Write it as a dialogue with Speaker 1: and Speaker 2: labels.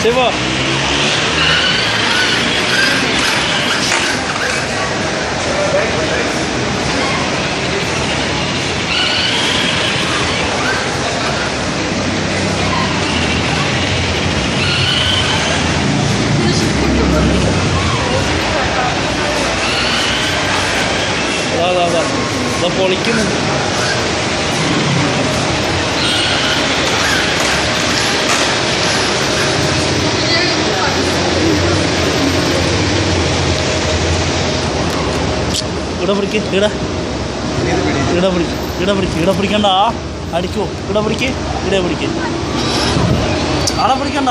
Speaker 1: ശിവ പൊളിക്കുന്നുണ്ട്. ഇവിടെ പിടിക്ക്, ഇവിടെ പിടിക്കണ്ട, അടിക്കുമോ? ഇവിടെ പിടിക്ക്, ഇവിടെ പിടിക്ക്, ആടെ പിടിക്കണ്ട.